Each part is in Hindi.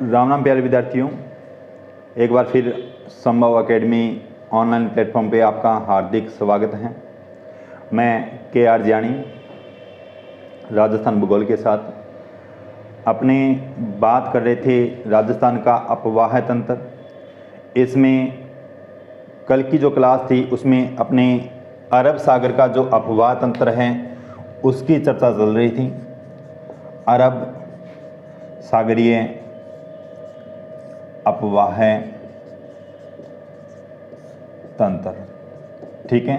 राम राम प्यारे विद्यार्थियों, एक बार फिर संभव एकेडमी ऑनलाइन प्लेटफॉर्म पे आपका हार्दिक स्वागत है। मैं के.आर. जानी राजस्थान भूगोल के साथ अपने बात कर रहे थे राजस्थान का अपवाह तंत्र। इसमें कल की जो क्लास थी उसमें अपने अरब सागर का जो अपवाह तंत्र है उसकी चर्चा चल रही थी। अरब सागरीय अपवाह तंत्र, ठीक है।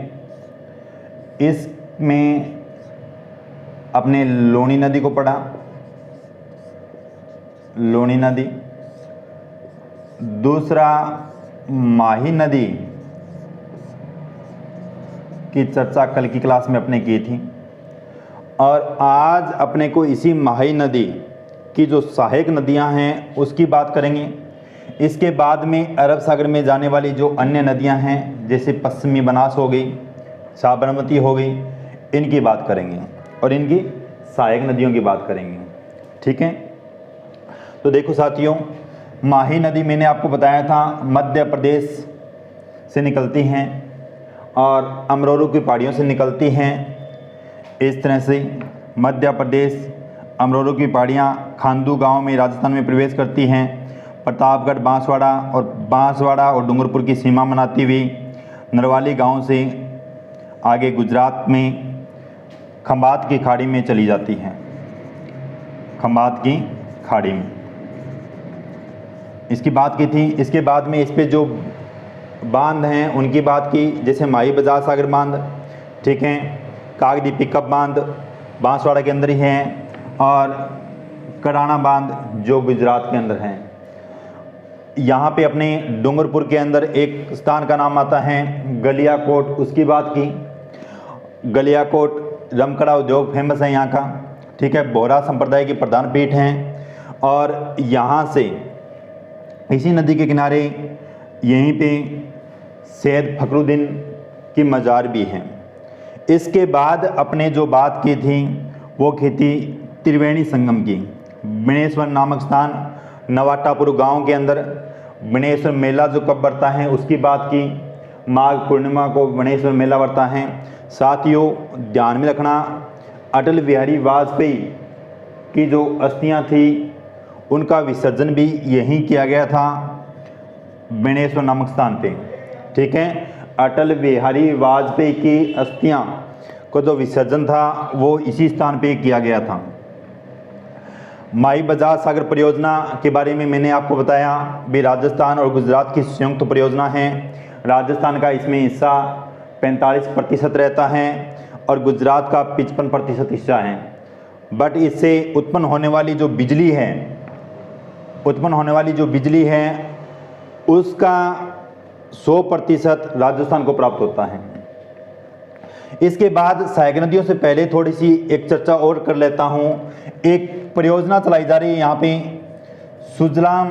इसमें अपने लूणी नदी को पढ़ा, लूणी नदी। दूसरा माही नदी की चर्चा कल की क्लास में अपने की थी और आज अपने को इसी माही नदी की जो सहायक नदियां हैं उसकी बात करेंगे। इसके बाद में अरब सागर में जाने वाली जो अन्य नदियां हैं जैसे पश्चिमी बनास हो गई, साबरमती हो गई, इनकी बात करेंगे और इनकी सहायक नदियों की बात करेंगे, ठीक है। तो देखो साथियों, माही नदी मैंने आपको बताया था मध्य प्रदेश से निकलती हैं और अमरोरू की पहाड़ियों से निकलती हैं। इस तरह से मध्य प्रदेश अमरोरू की पहाड़ियाँ खांदू गांव में राजस्थान में प्रवेश करती हैं। प्रतापगढ़, बांसवाड़ा और डूंगरपुर की सीमा बनाती हुई नरवाली गांव से आगे गुजरात में खंबात की खाड़ी में चली जाती हैं। खंबात की खाड़ी में इसकी बात की थी। इसके बाद में इस पे जो बांध हैं उनकी बात की, जैसे माही बजाज सागर बांध, ठीक है। कागदी पिकअप बांध बांसवाड़ा के अंदर ही हैं और कराना बांध जो गुजरात के अंदर हैं। यहाँ पे अपने डूंगरपुर के अंदर एक स्थान का नाम आता है गलियाकोट, उसकी बात की। गलियाकोट रमकड़ा उद्योग फेमस है यहाँ का, ठीक है। बोहरा संप्रदाय की प्रधान पीठ हैं और यहाँ से इसी नदी के किनारे यहीं पे सैयद फखरुद्दीन की मज़ार भी हैं। इसके बाद अपने जो बात की थी वो की थी त्रिवेणी संगम की। बिनेश्वर नामक स्थान नवाटापुर गांव के अंदर बिनेश्वर मेला जो कब बढ़ता है उसकी बात की। माघ पूर्णिमा को बिनेश्वर मेला बढ़ता है। साथियों ध्यान में रखना, अटल बिहारी वाजपेयी की जो अस्थियां थी उनका विसर्जन भी यहीं किया गया था, बिनेश्वर नामक स्थान पे, ठीक है। अटल बिहारी वाजपेयी की अस्थियां को जो विसर्जन था वो इसी स्थान पे किया गया था। माही बजाज सागर परियोजना के बारे में मैंने आपको बताया भी, राजस्थान और गुजरात की संयुक्त परियोजना है। राजस्थान का इसमें हिस्सा 45% रहता है और गुजरात का 55% हिस्सा है। बट इससे उत्पन्न होने वाली जो बिजली है उसका 100% राजस्थान को प्राप्त होता है। इसके बाद सहायक नदियों से पहले थोड़ी सी एक चर्चा और कर लेता हूँ। एक परियोजना चलाई जा रही है यहाँ पे, सुजलाम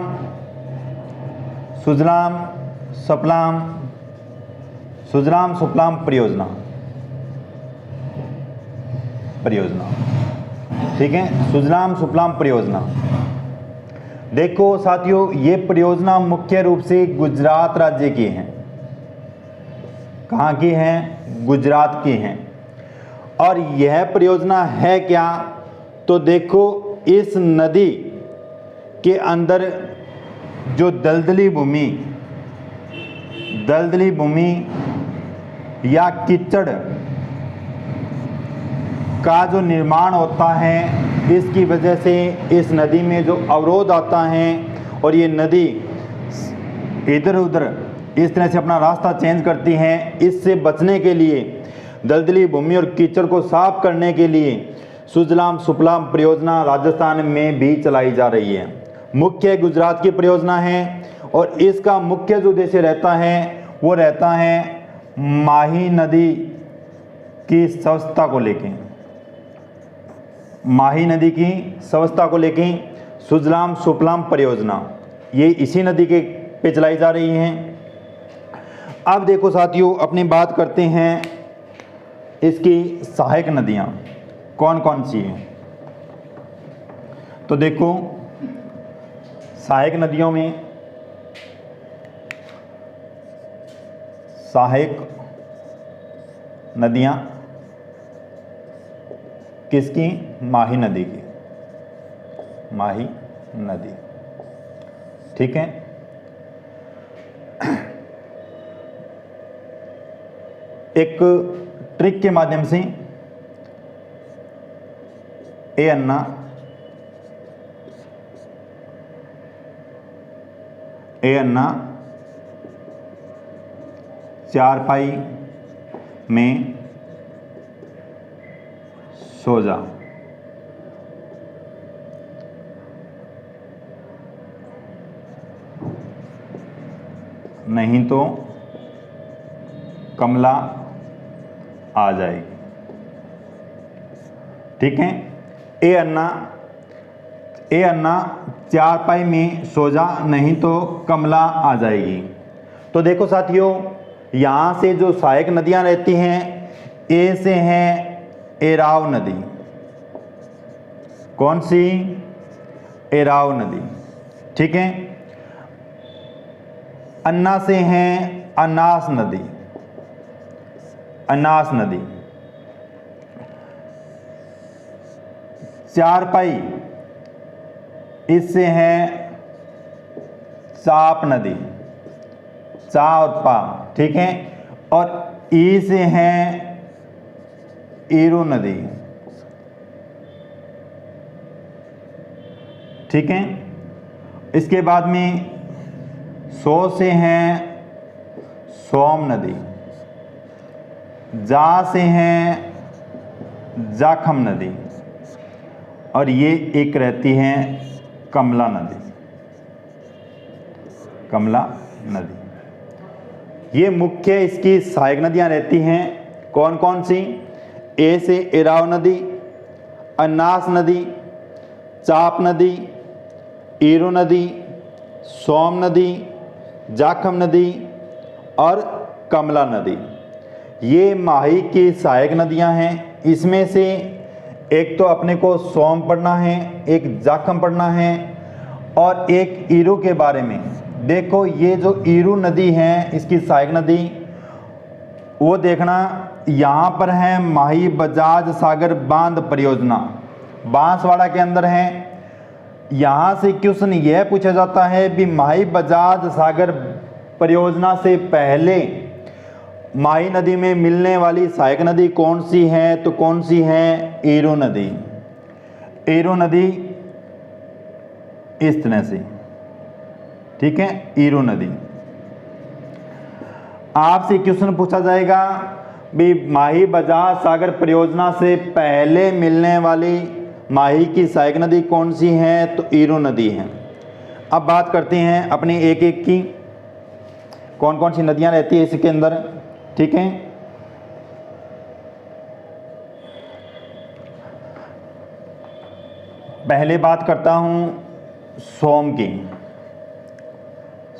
सुफलाम परियोजना, ठीक है। सुजलाम सुफलाम परियोजना। देखो साथियों, ये परियोजना मुख्य रूप से गुजरात राज्य की है। कहाँ की हैं? गुजरात की हैं। और यह परियोजना है क्या? तो देखो, इस नदी के अंदर जो दलदली भूमि या कीचड़ का जो निर्माण होता है, इसकी वजह से इस नदी में जो अवरोध आता है और ये नदी इधर उधर इस तरह से अपना रास्ता चेंज करती हैं। इससे बचने के लिए, दलदली भूमि और कीचड़ को साफ करने के लिए सुजलाम सुफलाम परियोजना राजस्थान में भी चलाई जा रही है। मुख्य गुजरात की परियोजना है और इसका मुख्य जो उद्देश्य रहता है वो रहता है माही नदी की स्वच्छता को लेके, माही नदी की स्वच्छता को लेके सुजलाम सुफलाम परियोजना ये इसी नदी के पे चलाई जा रही हैं। अब देखो साथियों, अपनी बात करते हैं इसकी सहायक नदियाँ कौन कौन सी हैं। तो देखो, सहायक नदियों में सहायक नदियाँ किसकी? माही नदी की, माही नदी। ठीक है। एक ट्रिक के माध्यम से ए अन्ना चारपाई में सो जा। नहीं तो कमला आ जाएगी। ठीक है। ए अन्ना चारपाई में सो जा, नहीं तो कमला आ जाएगी। तो देखो साथियों, यहाँ से जो सहायक नदियाँ रहती हैं, ए से हैं एराव नदी। कौन सी? एराव नदी। ठीक है। अन्ना से हैं अनास नदी, अनास नदी। चारपाई, इससे है चाप नदी, चा और पा। ठीक है। और ई से है ईरू नदी। ठीक है। इसके बाद में सो से हैं सोम नदी, जा से हैं जाखम नदी, और ये एक रहती है कमला नदी, कमला नदी। ये मुख्य इसकी सहायक नदियाँ रहती हैं। कौन कौन सी? ए से एराव नदी, अनास नदी, चाप नदी, ईरू नदी, सोम नदी, जाखम नदी और कमला नदी। ये माही की सहायक नदियां हैं। इसमें से एक तो अपने को सोम पढ़ना है, एक जाखम पढ़ना है और एक ईरू के बारे में। देखो, ये जो ईरू नदी है, इसकी सहायक नदी, वो देखना यहाँ पर है माही बजाज सागर बांध परियोजना, बांसवाड़ा के अंदर है। यहाँ से क्वेश्चन यह पूछा जाता है कि माही बजाज सागर परियोजना से पहले माही नदी में मिलने वाली सहायक नदी कौन सी है? तो कौन सी है? ईरू नदी। ईरू नदी इस तरह से। ठीक है, ईरू नदी। आपसे क्वेश्चन पूछा जाएगा भी माही बजाज सागर परियोजना से पहले मिलने वाली माही की सहायक नदी कौन सी है? तो ईरू नदी है। अब बात करते हैं अपनी एक एक की, कौन कौन सी नदियां रहती है इसके अंदर। ठीक है। पहले बात करता हूं सोम की।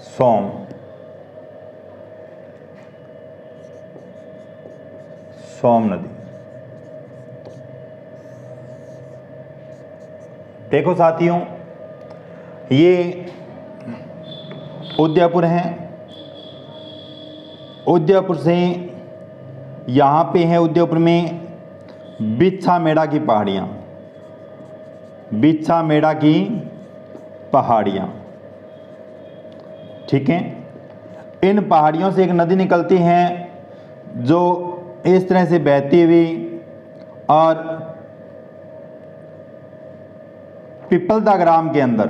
सोम, सोम नदी। देखो साथियों, ये उदयपुर है। उदयपुर से यहाँ पे है, उदयपुर में बिच्छा मेड़ा की पहाड़ियाँ, बिच्छा मेड़ा की पहाड़ियाँ। ठीक है। इन पहाड़ियों से एक नदी निकलती है जो इस तरह से बहती हुई और पिपलदा ग्राम के अंदर,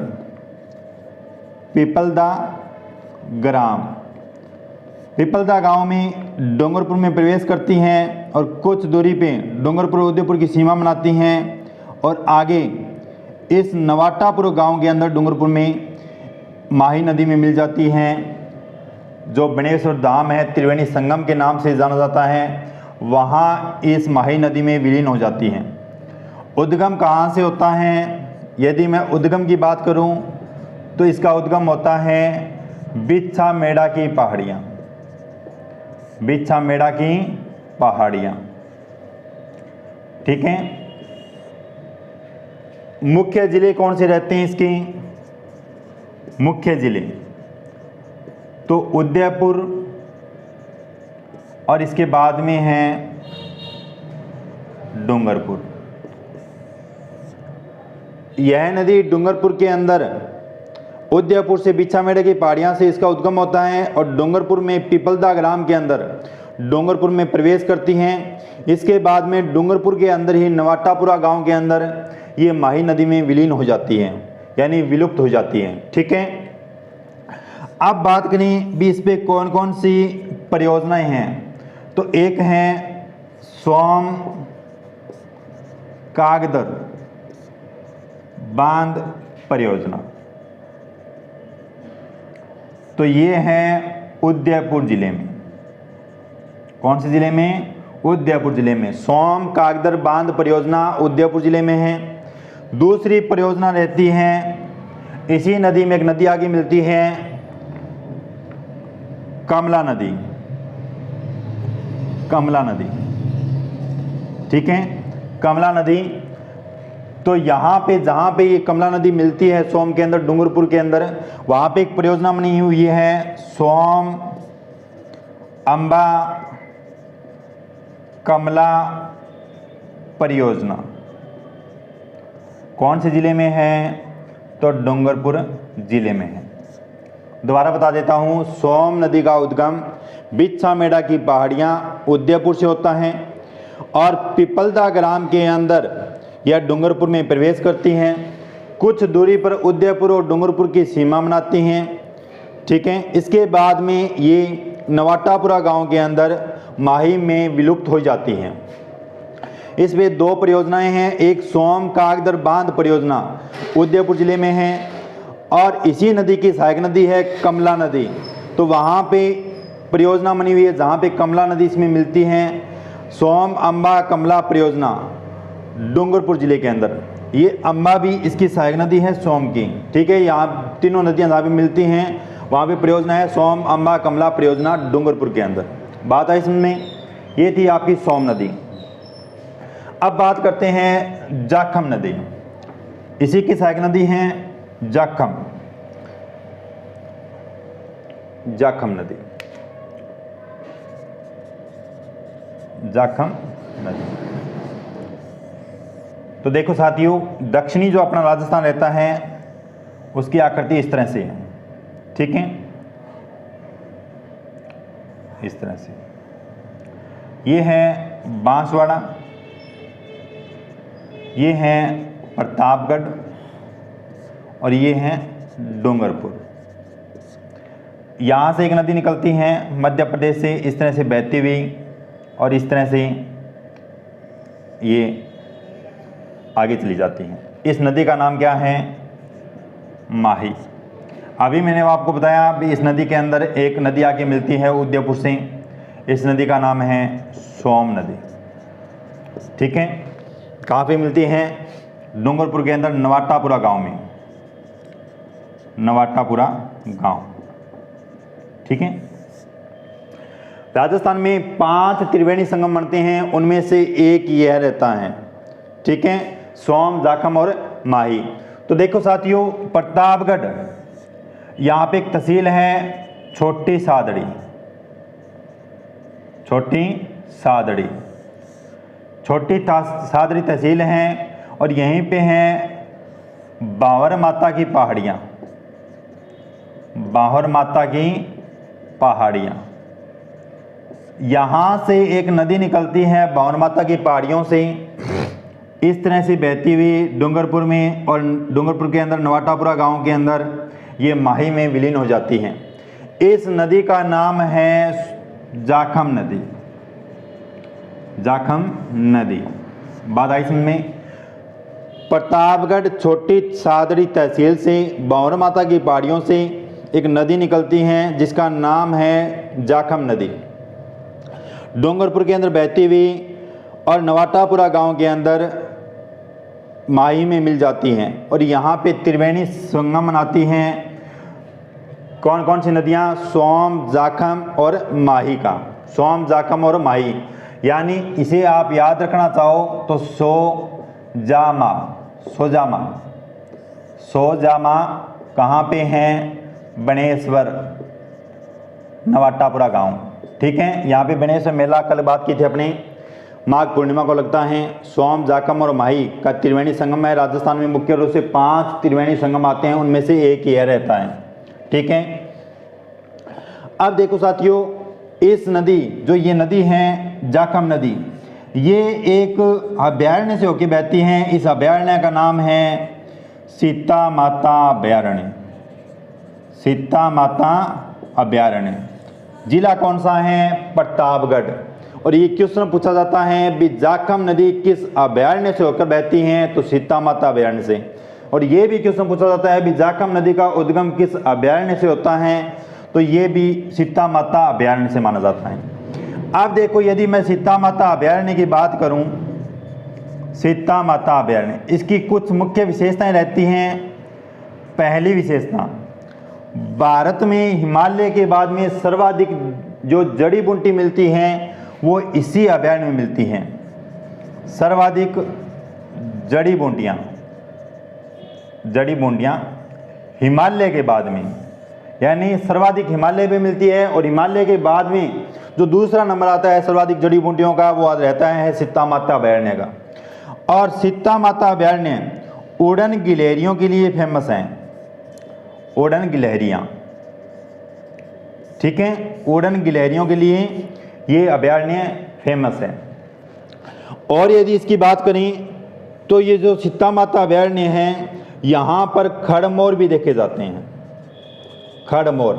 पिपलदा ग्राम, पिपलदा गांव में डूंगरपुर में प्रवेश करती हैं और कुछ दूरी पे डूंगरपुर उदयपुर की सीमा बनाती हैं और आगे इस नवाटापुर गांव के अंदर डूंगरपुर में माही नदी में मिल जाती हैं, जो बनेश्वर धाम है, त्रिवेणी संगम के नाम से जाना जाता है। वहाँ इस माही नदी में विलीन हो जाती हैं। उद्गम कहाँ से होता है? यदि मैं उद्गम की बात करूं तो इसका उद्गम होता है बिच्छा मेड़ा की पहाड़ियाँ, बिच्छा मेड़ा की पहाड़ियाँ। ठीक है। मुख्य जिले कौन से रहते हैं इसके? मुख्य ज़िले तो उदयपुर और इसके बाद में है डूंगरपुर। यह नदी डूंगरपुर के अंदर उदयपुर से बिछामेड़ा की पहाड़ियाँ से इसका उद्गम होता है और डूंगरपुर में पिपलदा ग्राम के अंदर डूंगरपुर में प्रवेश करती हैं। इसके बाद में डूंगरपुर के अंदर ही नवाटापुरा गांव के अंदर ये माही नदी में विलीन हो जाती है, यानी विलुप्त हो जाती है। ठीक है, अब बात करें भी इस पे कौन कौन सी परियोजनाएं हैं, तो एक है सोम कागदर बांध परियोजना, तो ये है उदयपुर जिले में। कौन से जिले में? उदयपुर जिले में। सोम कागदर बांध परियोजना उदयपुर जिले में है। दूसरी परियोजना रहती है, इसी नदी में एक नदी आगे मिलती है, कमला नदी। कमला नदी, ठीक है, कमला नदी। तो यहाँ पे जहाँ पे ये कमला नदी मिलती है सोम के अंदर, डूंगरपुर के अंदर, वहाँ पे एक परियोजना बनी हुई है सोम अंबा कमला परियोजना। कौन से जिले में है? तो डूंगरपुर जिले में है। दोबारा बता देता हूँ, सोम नदी का उद्गम बिछामेड़ा की पहाड़ियाँ उदयपुर से होता है और पिपलदा ग्राम के अंदर यह डूंगरपुर में प्रवेश करती हैं। कुछ दूरी पर उदयपुर और डूंगरपुर की सीमा बनाती हैं। ठीक है, इसके बाद में ये नवाटापुरा गांव के अंदर माही में विलुप्त हो जाती हैं। इसमें दो परियोजनाएं हैं, एक सोम कागदर बांध परियोजना उदयपुर जिले में है और इसी नदी की सहायक नदी है कमला नदी। तो वहाँ पे परियोजना बनी हुई है जहाँ पे कमला नदी इसमें मिलती हैं। सोम अम्बा कमला परियोजना डूंगरपुर जिले के अंदर, ये अम्बा भी इसकी सहायक नदी है सोम की। ठीक है, यहाँ तीनों नदियाँ जहाँ भी मिलती हैं वहाँ पे परियोजना है सोम अम्बा कमला परियोजना डूंगरपुर के अंदर। बात आई इसमें, ये थी आपकी सोम नदी। अब बात करते हैं जाखम नदी, इसी की सहायक नदी है जाखम। जाखम नदी, जाखम नदी। तो देखो साथियों, दक्षिणी जो अपना राजस्थान रहता है उसकी आकृति इस तरह से है। ठीक है, इस तरह से ये है बांसवाड़ा, ये है प्रतापगढ़ और ये है डूंगरपुर। यहाँ से एक नदी निकलती है मध्य प्रदेश से, इस तरह से बहती हुई और इस तरह से ये आगे चली जाती है। इस नदी का नाम क्या है? माही। अभी मैंने आपको बताया भी इस नदी के अंदर एक नदी आके मिलती है उदयपुर से, इस नदी का नाम है सोम नदी। ठीक है, कहाँ पे मिलती है? डूंगरपुर के अंदर नवाटापुरा गांव में, नवाटापुरा गांव। ठीक है, राजस्थान में 5 त्रिवेणी संगम बनते हैं, उनमें से एक यह रहता है। ठीक है, सोम जाखम और माही। तो देखो साथियों, प्रतापगढ़ यहाँ पे एक तहसील है छोटी सादड़ी, छोटी सादड़ी, छोटी सादड़ी तहसील है और यहीं पे हैं बावर माता की पहाड़ियाँ, बावर माता की पहाड़ियाँ। यहाँ से एक नदी निकलती है बावर माता की पहाड़ियों से, इस तरह से बहती हुई डूंगरपुर में और डूंगरपुर के अंदर नवाटापुरा गांव के अंदर ये माही में विलीन हो जाती हैं। इस नदी का नाम है जाखम नदी, जाखम नदी। बात आई में, प्रतापगढ़ छोटी सादड़ी तहसील से बावर माता की पहाड़ियों से एक नदी निकलती है जिसका नाम है जाखम नदी, डूंगरपुर के अंदर बहती हुई और नवाटापुरा गांव के अंदर माही में मिल जाती हैं और यहाँ पे त्रिवेणी संगम बनाती हैं। कौन कौन सी नदियाँ? सोम जाखम और माही का, सोम जाखम और माही। यानी इसे आप याद रखना चाहो तो सोजामा, सोजामा, सोजामा कहाँ पे हैं? बनेश्वर नवाटापुरा गांव। ठीक है, यहाँ पे बनेश्वर मेला कल बात की थी अपने, माघ पूर्णिमा को लगता है। सोम, जाखम और माही का त्रिवेणी संगम है। राजस्थान में मुख्य रूप से 5 त्रिवेणी संगम आते हैं, उनमें से एक यह रहता है। ठीक है, अब देखो साथियों, इस नदी, जो ये नदी है जाखम नदी, ये एक अभयारण्य से होकर बहती है। इस अभयारण्य का नाम है सीता माता अभयारण्य। सीता माता अभयारण्य। जिला कौन सा है? प्रतापगढ़। और ये क्वेश्चन पूछा जाता है भी जाखम नदी किस अभयारण्य से होकर बहती है? तो सीता माता अभयारण्य से। और ये भी क्वेश्चन पूछा जाता है भी जाखम नदी का उद्गम किस अभयारण्य से होता है? तो ये भी सीता माता अभयारण्य से माना जाता है। अब देखो, यदि मैं सीता माता अभयारण्य की बात करूं, सीता माता अभयारण्य, इसकी कुछ मुख्य विशेषताएं रहती हैं। पहली विशेषता, भारत में हिमालय के बाद में सर्वाधिक जो जड़ी बूटी मिलती हैं वो इसी अभयारण्य में मिलती हैं। सर्वाधिक जड़ी बूटियाँ हिमालय के बाद में, यानी सर्वाधिक हिमालय में मिलती है। और हिमालय के बाद में जो दूसरा नंबर आता है सर्वाधिक जड़ी बूटियों का, वो रहता है सीता माता अभयारण्य का। और सीता माता अभयारण्य उड़न गिलहरियों के लिए फेमस हैं। उड़न गिलहरियाँ, ठीक है, उड़न गिलहरियों के लिए ये अभयारण्य फेमस है। और यदि इसकी बात करें तो ये जो सीता माता अभयारण्य है, यहाँ पर खड़मोर भी देखे जाते हैं। खड़मोर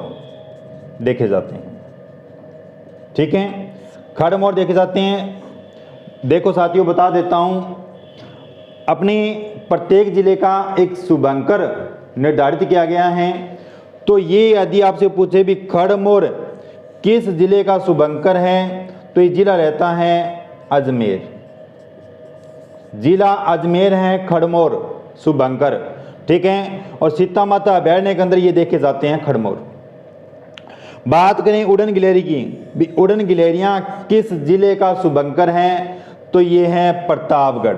देखे जाते हैं। ठीक है, खड़मोर देखे जाते हैं। देखो साथियों, बता देता हूँ, अपने प्रत्येक जिले का एक शुभंकर निर्धारित किया गया है। तो ये यदि आपसे पूछे भी खड़मोर किस जिले का शुभंकर है, तो ये जिला रहता है अजमेर। जिला अजमेर है खड़मोर शुभंकर। ठीक है, और सीता माता अभयारण्य के अंदर ये देखे जाते हैं खड़मोर। बात करें उड़न गिलहरी की, भी उड़न गिलहरियां किस जिले का शुभंकर हैं? तो ये है प्रतापगढ़।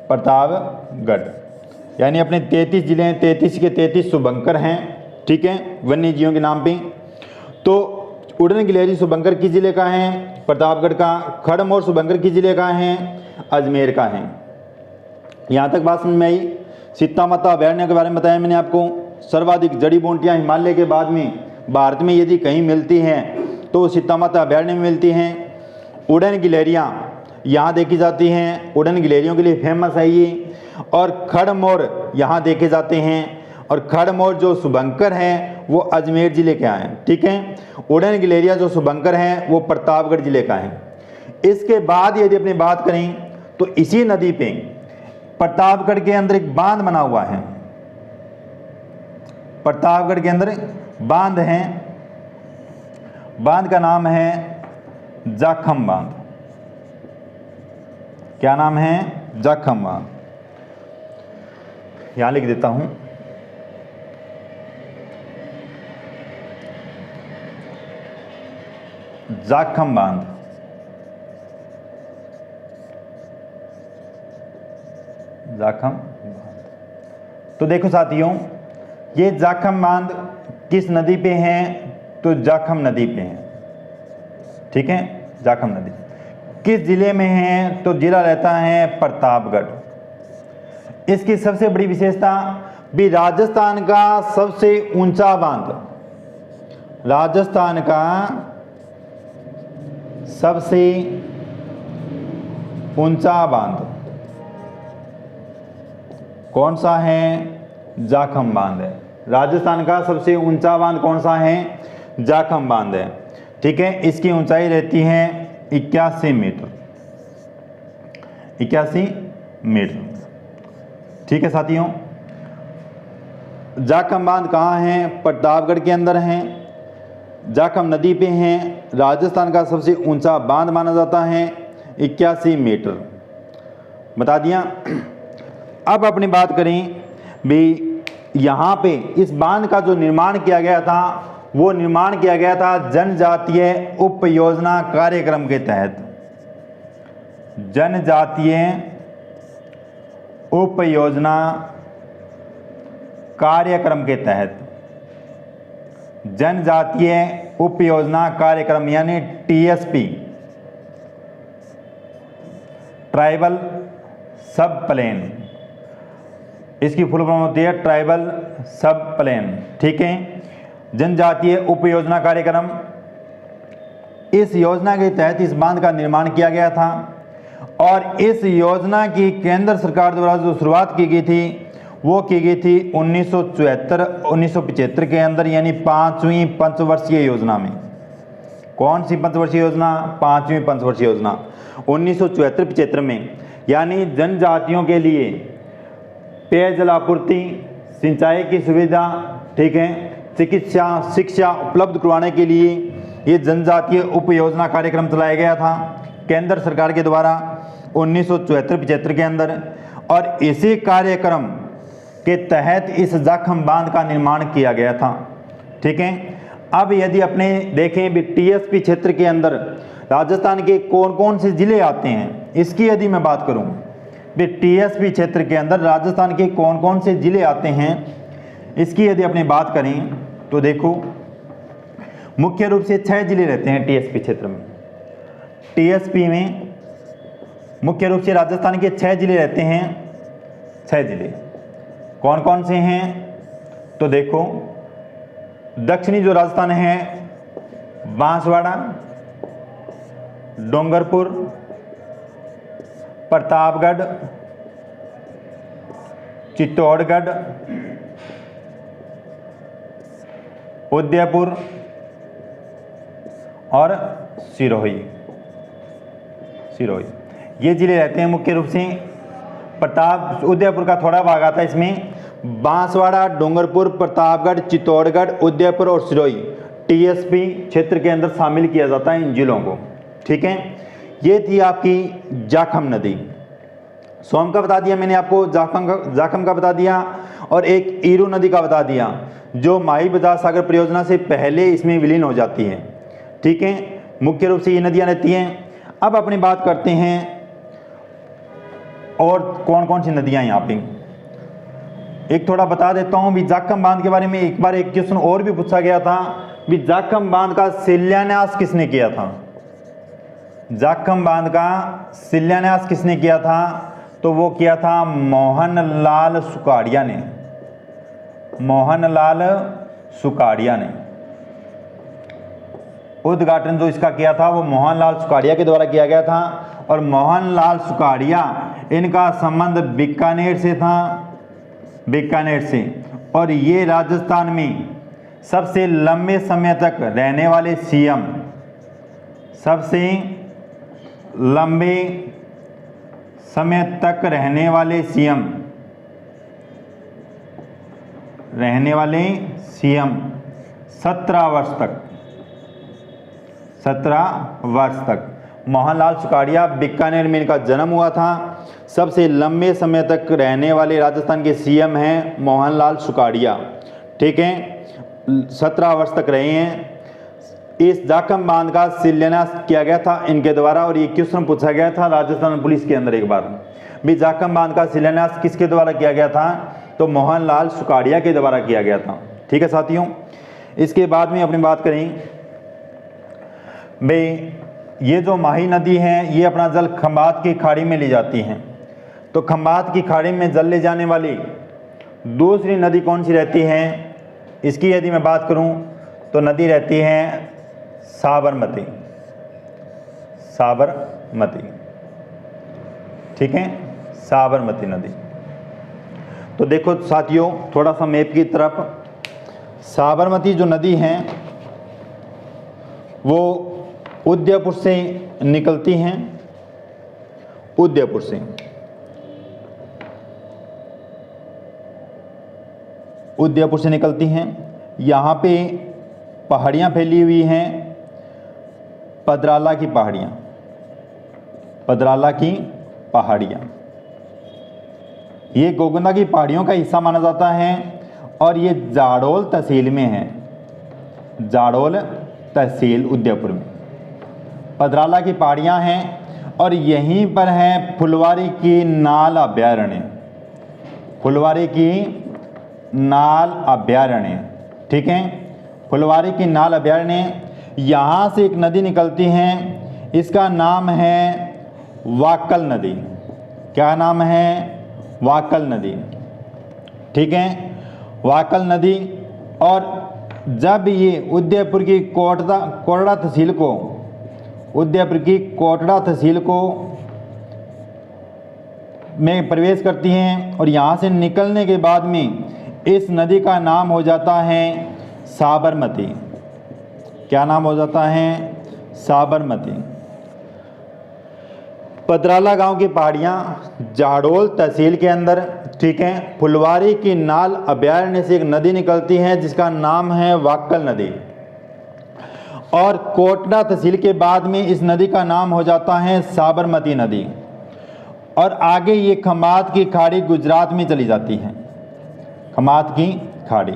प्रतापगढ़, यानी अपने 33 जिले हैं, 33 के 33 शुभंकर हैं। ठीक है, वन्य जीवों के नाम पे। तो उड़न गिलहरी शुभंकर किस जिले का है? प्रतापगढ़ का। खड़मोर शुभंकर किस जिले का है? अजमेर का है। यहाँ तक बात समझ में आई। सीता माता अभयारण्य के बारे में बताया मैंने आपको। सर्वाधिक जड़ी बूटियाँ हिमालय के बाद में भारत में यदि कहीं मिलती हैं तो सीता माता अभयारण्य में मिलती हैं। उड़न गिलहरियाँ यहाँ देखी जाती हैं, उड़न गिलहरियों के लिए फेमस है ये। और खड़मोर यहाँ देखे जाते हैं। और खड़मोर जो शुभंकर हैं वो अजमेर जिले के हैं। ठीक है, उड़न गिलहरियाँ जो शुभंकर हैं वो प्रतापगढ़ जिले का है। इसके बाद यदि अपनी बात करें तो इसी नदी पे प्रतापगढ़ के अंदर एक बांध बना हुआ है। प्रतापगढ़ के अंदर बांध है, बांध का नाम है जाखम बांध। क्या नाम है? जाखम बांध। यहां लिख देता हूं, जाखम बांध। जाखम बांध। तो देखो साथियों, ये जाखम बांध किस नदी पे है? तो जाखम नदी पे है। ठीक है, जाखम नदी किस जिले में है? तो जिला रहता है प्रतापगढ़। इसकी सबसे बड़ी विशेषता भी राजस्थान का सबसे ऊंचा बांध, राजस्थान का सबसे ऊंचा बांध कौन सा है? जाखम बांध है। राजस्थान का सबसे ऊंचा बांध कौन सा है? जाखम बांध है। ठीक है, इसकी ऊंचाई रहती है 81 मीटर। 81 मीटर। ठीक है साथियों, जाखम बांध कहाँ है? प्रतापगढ़ के अंदर है, जाखम नदी पे हैं। राजस्थान का सबसे ऊंचा बांध माना जाता है, 81 मीटर बता दिया। अब अपनी बात करें भी, यहाँ पे इस बांध का जो निर्माण किया गया था वो निर्माण किया गया था जनजातीय उपयोजना कार्यक्रम के तहत। जनजातीय उपयोजना कार्यक्रम के तहत, जनजातीय उपयोजना कार्यक्रम यानी टीएसपी, ट्राइबल सब प्लेन, इसकी फुल फॉर्म होती है ट्राइबल सब प्लेन, ठीक है। जनजातीय उपयोजना कार्यक्रम, इस योजना के तहत इस बांध का निर्माण किया गया था और इस योजना की केंद्र सरकार द्वारा जो शुरुआत की गई थी वो की गई थी 1975 के अंदर, यानी 5वीं पंचवर्षीय योजना में। कौन सी पंचवर्षीय योजना? 5वीं पंचवर्षीय योजना 1974-75 में, यानी जनजातियों के लिए पेयजल आपूर्ति, सिंचाई की सुविधा, ठीक है, चिकित्सा, शिक्षा उपलब्ध करवाने के लिए ये जनजातीय उपयोजना कार्यक्रम चलाया गया था केंद्र सरकार के द्वारा 1974-75 के अंदर। और इसी कार्यक्रम के तहत इस जाखम बांध का निर्माण किया गया था, ठीक है। अब यदि अपने देखें भी टीएसपी क्षेत्र के अंदर राजस्थान के कौन कौन से जिले आते हैं, इसकी यदि मैं बात करूं भी टीएसपी क्षेत्र के अंदर राजस्थान के कौन कौन से जिले आते हैं, इसकी यदि अपनी बात करें तो देखो मुख्य रूप से 6 जिले रहते हैं टीएसपी क्षेत्र में। टीएसपी में मुख्य रूप से राजस्थान के 6 जिले रहते हैं। 6 जिले कौन कौन से हैं तो देखो, दक्षिणी जो राजस्थान है बांसवाड़ा, डूंगरपुर, प्रतापगढ़, चित्तौड़गढ़, उदयपुर और सिरोही, ये जिले रहते हैं मुख्य रूप से। उदयपुर का थोड़ा भाग आता है इसमें। बांसवाड़ा, डूंगरपुर, प्रतापगढ़, चित्तौड़गढ़, उदयपुर और सिरोही टीएसपी क्षेत्र के अंदर शामिल किया जाता है इन जिलों को, ठीक है। ये थी आपकी जाखम नदी। सोम का बता दिया मैंने आपको, जाखम का बता दिया, और एक ईरू नदी का बता दिया जो माही बजाज सागर परियोजना से पहले इसमें विलीन हो जाती है, ठीक है। मुख्य रूप से ये नदियां रहती हैं। अब अपनी बात करते हैं और कौन कौन सी नदियां यहाँ पे, एक थोड़ा बता देता हूँ भी। जाखम बांध के बारे में एक बार एक क्वेश्चन और भी पूछा गया था भी जाखम बांध का शिलान्यास किसने किया था? जाखम बांध का शिलान्यास किसने किया था? तो वो किया था मोहनलाल सुखाड़िया ने। मोहनलाल सुखाड़िया ने उद्घाटन जो इसका किया था वो मोहनलाल सुखाड़िया के द्वारा किया गया था। और मोहनलाल सुखाड़िया, इनका संबंध बीकानेर से था, बीकानेर से। और ये राजस्थान में सबसे लंबे समय तक रहने वाले सीएम, सबसे लंबे समय तक रहने वाले सीएम 17 वर्ष तक, 17 वर्ष तक मोहनलाल सुखाड़िया, बीकानेर में इनका जन्म हुआ था। सबसे लंबे समय तक रहने वाले राजस्थान के सीएम हैं मोहनलाल सुखाड़िया, ठीक है। 17 वर्ष तक रहे हैं। इस जाखम बांध का शिलान्यास किया गया था इनके द्वारा। और ये क्वेश्चन पूछा गया था राजस्थान पुलिस के अंदर एक बार भी, जाखम बांध का शिलान्यास किसके द्वारा किया गया था? तो मोहनलाल सुखाड़िया के द्वारा किया गया था, ठीक है साथियों। इसके बाद में अपनी बात करें भाई, ये जो माही नदी है ये अपना जल खंबात की खाड़ी में ले जाती हैं। तो खंबात की खाड़ी में जल ले जाने वाली दूसरी नदी कौन सी रहती है? इसकी यदि मैं बात करूं तो नदी रहती है साबरमती, साबरमती, ठीक है, साबरमती नदी। तो देखो साथियों थोड़ा सा मैप की तरफ, साबरमती जो नदी है वो उदयपुर से निकलती हैं, उदयपुर से, उदयपुर से निकलती हैं। यहाँ पे पहाड़ियाँ फैली हुई हैं, पदराला की पहाड़ियाँ, पदराला की पहाड़ियाँ, ये गोगंदा की पहाड़ियों का हिस्सा माना जाता है। और ये जाडोल तहसील में है, जाडोल तहसील उदयपुर में पदराला की पहाड़ियाँ हैं। और यहीं पर है फुलवारी की नाल अभ्यारण्य, फुलवारी की नाल अभयारण्य, ठीक है, फुलवारी की नाल अभयारण्य। यहाँ से एक नदी निकलती है, इसका नाम है वाकल नदी। क्या नाम है? वाकल नदी, ठीक है, वाकल नदी। और जब ये उदयपुर की कोटड़ा तहसील को, उदयपुर की कोटड़ा तहसील को में प्रवेश करती हैं और यहाँ से निकलने के बाद में इस नदी का नाम हो जाता है साबरमती। क्या नाम हो जाता है? साबरमती। पतराला गांव की पहाड़ियाँ जाडोल तहसील के अंदर, ठीक है, फुलवारी की नाल अभयारण्य से एक नदी निकलती है जिसका नाम है वाकल नदी। और कोटड़ा तहसील के बाद में इस नदी का नाम हो जाता है साबरमती नदी। और आगे ये खमात की खाड़ी गुजरात में चली जाती है। खमात की खाड़ी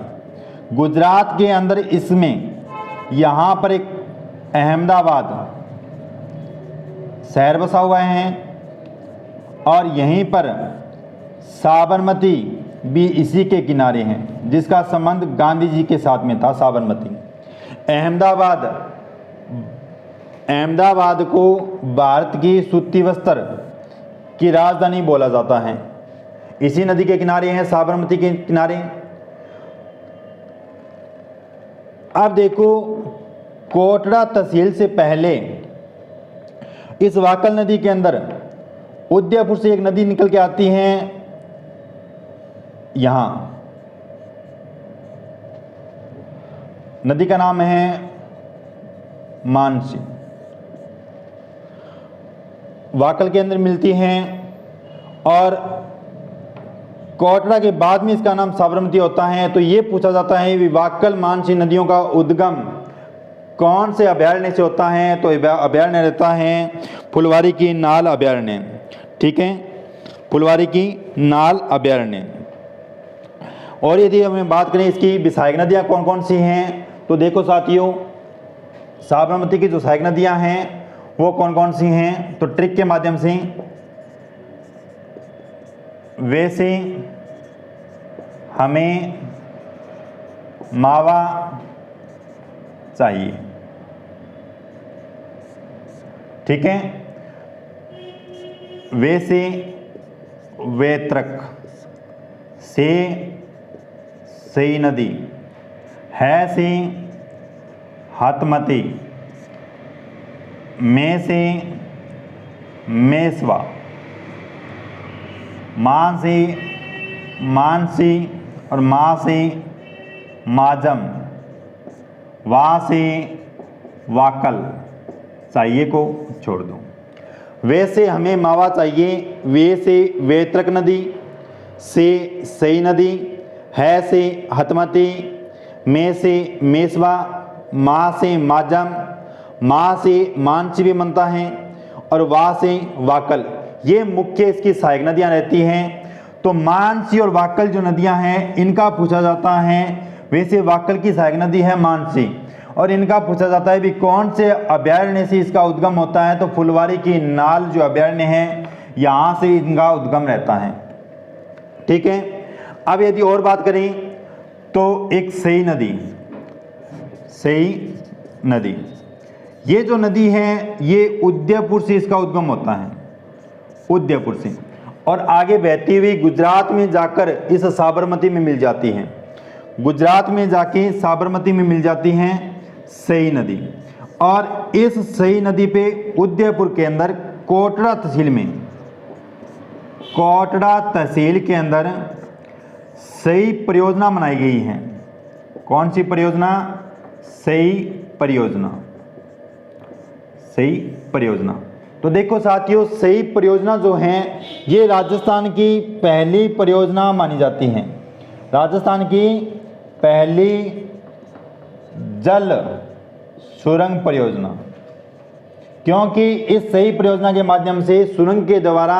गुजरात के अंदर, इसमें यहाँ पर एक अहमदाबाद शहर बसा हुआ है और यहीं पर साबरमती भी इसी के किनारे हैं, जिसका संबंध गांधी जी के साथ में था। साबरमती अहमदाबाद को भारत की सूती वस्त्र की राजधानी बोला जाता है। इसी नदी के किनारे हैं, साबरमती के किनारे। अब देखो, कोटड़ा तहसील से पहले इस वाकल नदी के अंदर उदयपुर से एक नदी निकल के आती है, यहां नदी का नाम है मानसी। वाकल के अंदर मिलती हैं और कोटड़ा के बाद में इसका नाम साबरमती होता है। तो ये पूछा जाता है कि वाकल मानसी नदियों का उद्गम कौन से अभयारण्य से होता है? तो अभयारण्य रहता है फुलवारी की नाल अभयारण्य, ठीक है, फुलवारी की नाल अभयारण्य। और यदि हम बात करें इसकी विधायक नदियाँ कौन कौन सी हैं, तो देखो साथियों, साबरमती की जो सहायक नदियाँ हैं वो कौन कौन सी हैं, तो ट्रिक के माध्यम से वैसे हमें मावा चाहिए, ठीक है, वैसे वेत्रक से सई नदी, है से हतमती, में से मेसवा, मान से मानसी और माँ से माजम, वा से वाकल चाहिए को छोड़ दो। वैसे हमें मावा चाहिए, वे से वेत्रक नदी, से सई नदी, है से हतमती, में से मेसवा, माँ से माजम, माँ से मानसी भी बनता है और वा से वाकल। ये मुख्य इसकी सहायक नदियाँ रहती हैं। तो मानसी और वाकल जो नदियाँ हैं इनका पूछा जाता है। वैसे वाकल की सहायक नदी है मानसी और इनका पूछा जाता है भी कौन से अभयारण्य से इसका उद्गम होता है, तो फुलवारी की नाल जो अभयारण्य है यहाँ से इनका उद्गम रहता है, ठीक है। अब यदि और बात करें तो एक सई नदी, सई नदी, ये जो नदी है ये उदयपुर से इसका उद्गम होता है, उदयपुर से, और आगे बहती हुई गुजरात में जाकर इस साबरमती में मिल जाती हैं। गुजरात में जाके साबरमती में मिल जाती हैं सई नदी। और इस सई नदी पे उदयपुर के अंदर कोटड़ा तहसील में, कोटड़ा तहसील के अंदर सई परियोजना बनाई गई है। कौन सी परियोजना? सई परियोजना, सई परियोजना। तो देखो साथियों, सई परियोजना जो है ये राजस्थान की पहली परियोजना मानी जाती है, राजस्थान की पहली जल सुरंग परियोजना, क्योंकि इस सई परियोजना के माध्यम से सुरंग के द्वारा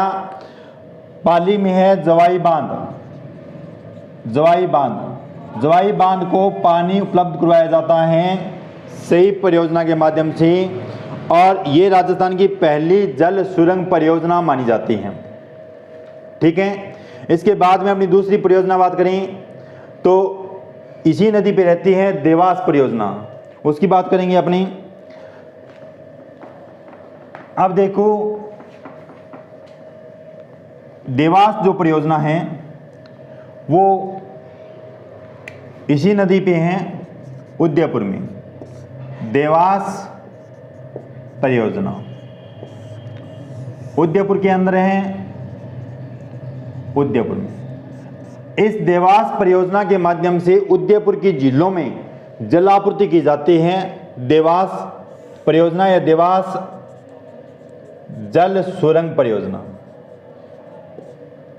पाली में है जवाई बांध, जवाई बांध, जवाई बांध को पानी उपलब्ध करवाया जाता है सई परियोजना के माध्यम से, और ये राजस्थान की पहली जल सुरंग परियोजना मानी जाती है, ठीक है। इसके बाद में अपनी दूसरी परियोजना बात करें तो इसी नदी पे रहती है देवास परियोजना, उसकी बात करेंगे अपनी। अब देखो देवास जो परियोजना है वो इसी नदी पे है उदयपुर में, देवास परियोजना उदयपुर के अंदर है, उदयपुर में। इस देवास परियोजना के माध्यम से उदयपुर की झीलों में जलापूर्ति की जाती है। देवास परियोजना या देवास जल सुरंग परियोजना,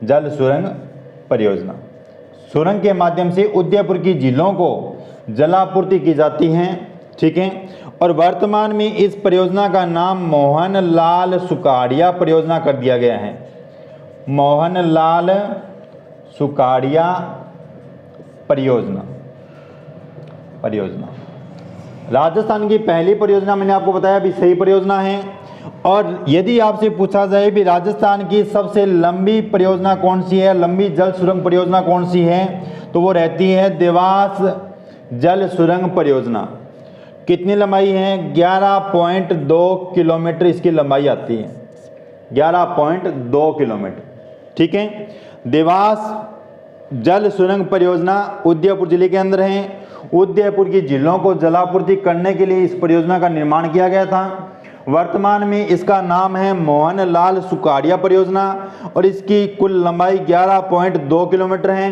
जल सुरंग परियोजना, सुरंग के माध्यम से उदयपुर की झीलों को जलापूर्ति की जाती है। ठीक है, और वर्तमान में इस परियोजना का नाम मोहनलाल सुकाड़िया परियोजना कर दिया गया है। मोहनलाल सुकाड़िया परियोजना, राजस्थान की पहली परियोजना मैंने आपको बताया भी सही परियोजना है। और यदि आपसे पूछा जाए भी राजस्थान की सबसे लंबी परियोजना कौन सी है, लंबी जल सुरंग परियोजना कौन सी है, तो वो रहती है देवास जल सुरंग परियोजना। कितनी लंबाई है? 11.2 किलोमीटर इसकी लंबाई आती है, 11.2 किलोमीटर। ठीक है, देवास जल सुरंग परियोजना उदयपुर जिले के अंदर है। उदयपुर की झीलों को जलापूर्ति करने के लिए इस परियोजना का निर्माण किया गया था। वर्तमान में इसका नाम है मोहनलाल सुकाड़िया परियोजना और इसकी कुल लंबाई 11.2 किलोमीटर है।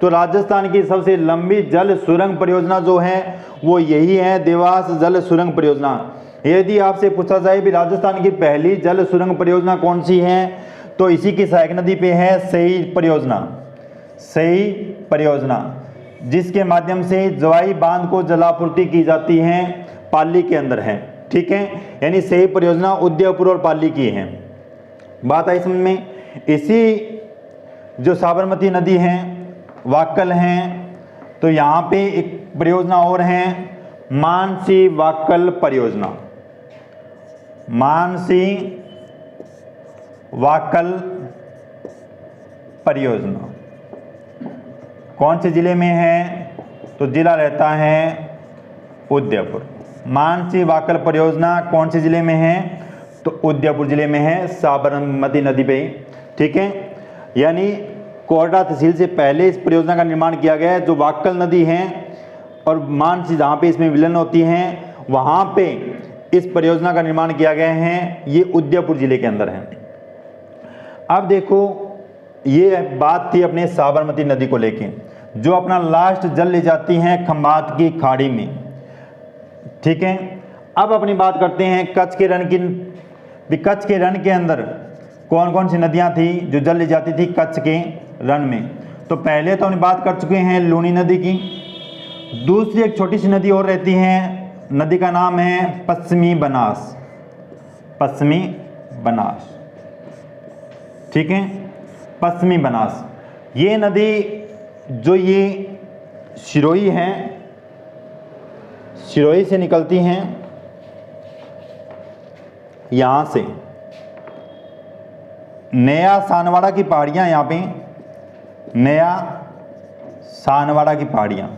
तो राजस्थान की सबसे लंबी जल सुरंग परियोजना जो है वो यही है, देवास जल सुरंग परियोजना। यदि आपसे पूछा जाए भी राजस्थान की पहली जल सुरंग परियोजना कौन सी है, तो इसी की सहायक नदी पे है सही परियोजना, सही परियोजना, जिसके माध्यम से जवाई बांध को जलापूर्ति की जाती है, पाली के अंदर है। ठीक है, यानी सही परियोजना उदयपुर और पाली की है। बात आई समझ में। इसी जो साबरमती नदी है, वाक्कल हैं, तो यहाँ पे एक परियोजना और है मानसी वाक्कल परियोजना, मानसी वाक्कल परियोजना कौन से जिले में है, तो जिला रहता है उदयपुर। मानसी वाक्कल परियोजना कौन से जिले में है, तो उदयपुर जिले में है, साबरमती नदी पे। ठीक है, यानी कोरडा तहसील से पहले इस परियोजना का निर्माण किया गया है। जो वाक्कल नदी है और मानसी जहाँ पे इसमें विलीन होती हैं, वहाँ पे इस परियोजना का निर्माण किया गया है। ये उदयपुर जिले के अंदर है। अब देखो, ये बात थी अपने साबरमती नदी को लेके, जो अपना लास्ट जल ले जाती हैं खंभात की खाड़ी में। ठीक है, अब अपनी बात करते हैं कच्छ के रण की। कच्छ के रण के अंदर कौन कौन सी नदियां थी जो जल ले जाती थी कच्छ के रण में? तो पहले तो हम बात कर चुके हैं लूनी नदी की। दूसरी एक छोटी सी नदी और रहती है, नदी का नाम है पश्चिमी बनास, पश्चिमी बनास। ठीक है, पश्चिमी बनास। ये नदी जो ये सिरोही है, सिरोही से निकलती हैं, यहाँ से नया सानवाड़ा की पहाड़ियाँ, यहाँ पे नया सानवाड़ा की पहाड़ियाँ,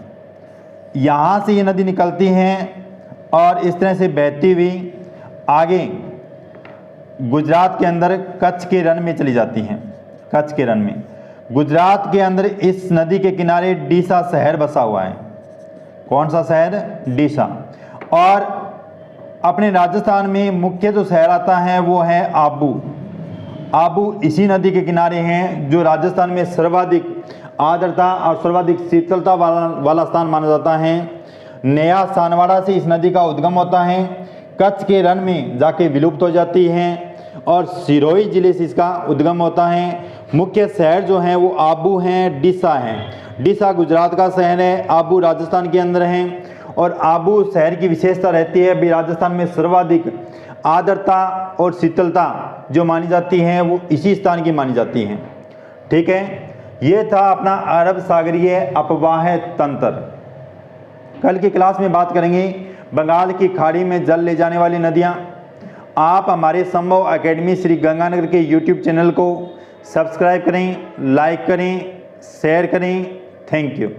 यहाँ से ये नदी निकलती हैं और इस तरह से बहती हुई आगे गुजरात के अंदर कच्छ के रण में चली जाती हैं। कच्छ के रण में, गुजरात के अंदर इस नदी के किनारे डीसा शहर बसा हुआ है। कौन सा शहर? डीसा। और अपने राजस्थान में मुख्य जो शहर आता है वो है आबू। आबू इसी नदी के किनारे हैं, जो राजस्थान में सर्वाधिक आर्द्रता और सर्वाधिक शीतलता वाला स्थान माना जाता है। नया सानवाड़ा से इस नदी का उद्गम होता है, कच्छ के रण में जाके विलुप्त हो जाती है और सिरोही जिले से इसका उद्गम होता है। मुख्य शहर जो हैं वो आबू हैं, डीसा हैं। डीसा गुजरात का शहर है, आबू राजस्थान के अंदर है। और आबू शहर की विशेषता रहती है भी राजस्थान में सर्वाधिक आर्द्रता और शीतलता जो मानी जाती है वो इसी स्थान की मानी जाती है। ठीक है, ये था अपना अरब सागरीय अपवाह तंत्र। कल की क्लास में बात करेंगे बंगाल की खाड़ी में जल ले जाने वाली नदियाँ। आप हमारे संभव एकेडमी श्री गंगानगर के यूट्यूब चैनल को सब्सक्राइब करें, लाइक करें, शेयर करें। Thank you.